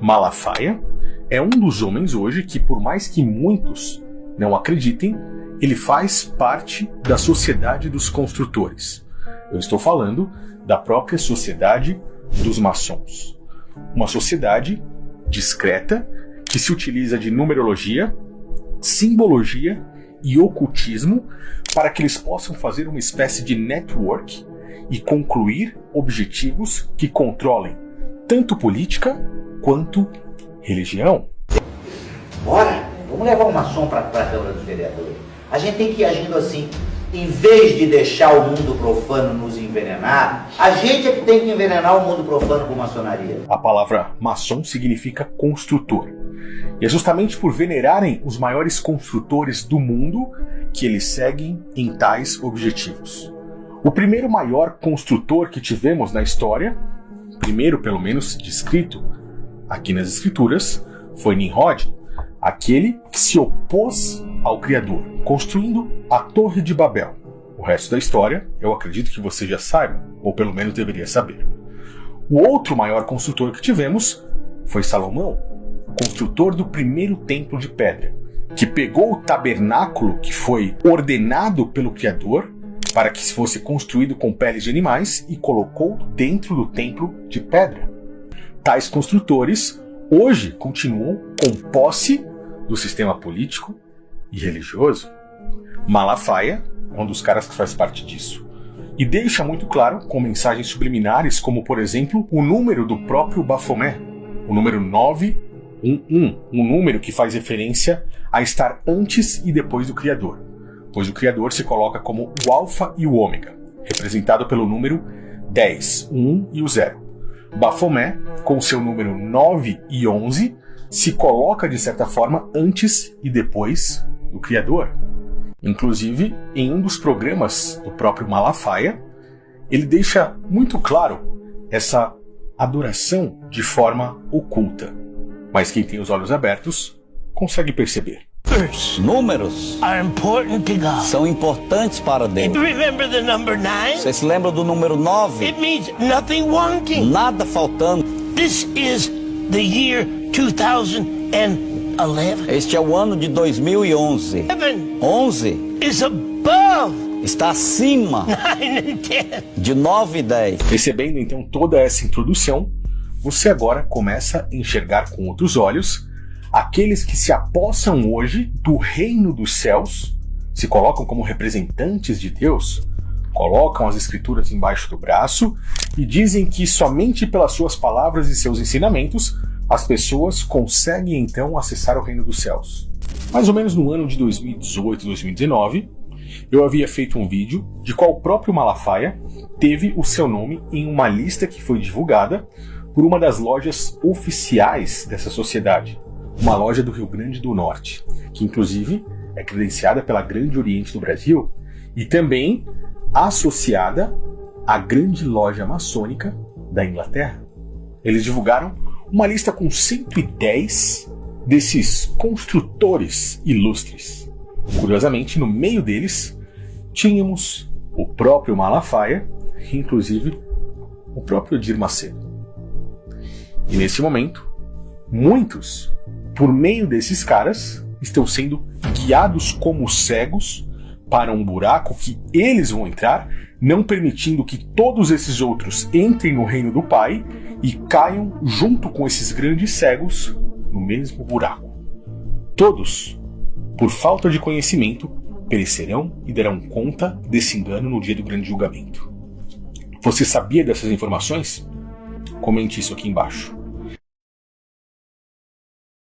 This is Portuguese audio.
Malafaia é um dos homens hoje que, por mais que muitos não acreditem, ele faz parte da sociedade dos construtores. Eu estou falando da própria sociedade dos maçons. Uma sociedade discreta que se utiliza de numerologia, simbologia e ocultismo para que eles possam fazer uma espécie de network e concluir objetivos que controlem tanto política quanto religião. Bora, vamos levar o maçom para a Câmara dos Vereadores. A gente tem que ir agindo assim. Em vez de deixar o mundo profano nos envenenar, a gente é que tem que envenenar o mundo profano com maçonaria. A palavra maçom significa construtor. E é justamente por venerarem os maiores construtores do mundo que eles seguem em tais objetivos. O primeiro maior construtor que tivemos na história, primeiro pelo menos descrito aqui nas escrituras, foi Nimrod, aquele que se opôs ao Criador, construindo a Torre de Babel. O resto da história, eu acredito que você já saiba, ou pelo menos deveria saber. O outro maior construtor que tivemos foi Salomão, construtor do primeiro templo de pedra, que pegou o tabernáculo que foi ordenado pelo Criador para que fosse construído com peles de animais e colocou dentro do templo de pedra. Tais construtores hoje continuam com posse do sistema político e religioso. Malafaia é um dos caras que faz parte disso. E deixa muito claro com mensagens subliminares, como por exemplo o número do próprio Bafomé, o número 911, um número que faz referência a estar antes e depois do Criador, pois o Criador se coloca como o Alfa e o Ômega, representado pelo número 10, o 1 e o 0. Bafomé, com seu número 9 e 11, se coloca de certa forma antes e depois do Criador. Inclusive, em um dos programas do próprio Malafaia, ele deixa muito claro essa adoração de forma oculta. Mas quem tem os olhos abertos consegue perceber. Números são importantes para Deus. Você se lembra do número 9? It means nothing wanting. Nada faltando. This is the year 2011. Este é o ano de 2011. 11 is above está acima 9 and 10. de 9 e 10. Recebendo então toda essa introdução, você agora começa a enxergar com outros olhos aqueles que se apossam hoje do reino dos céus, se colocam como representantes de Deus, colocam as escrituras embaixo do braço e dizem que somente pelas suas palavras e seus ensinamentos as pessoas conseguem então acessar o reino dos céus. Mais ou menos no ano de 2018, 2019, eu havia feito um vídeo de qual o próprio Malafaia teve o seu nome em uma lista que foi divulgada por uma das lojas oficiais dessa sociedade, uma loja do Rio Grande do Norte, que inclusive é credenciada pela Grande Oriente do Brasil e também associada à grande loja maçônica da Inglaterra. Eles divulgaram uma lista com 110 desses construtores ilustres. Curiosamente, no meio deles, tínhamos o próprio Malafaia, inclusive o próprio Edir Macedo. E nesse momento, muitos, por meio desses caras, estão sendo guiados como cegos para um buraco que eles vão entrar, não permitindo que todos esses outros entrem no reino do Pai e caiam junto com esses grandes cegos no mesmo buraco. Todos, por falta de conhecimento, perecerão e darão conta desse engano no dia do grande julgamento. Você sabia dessas informações? Comente isso aqui embaixo.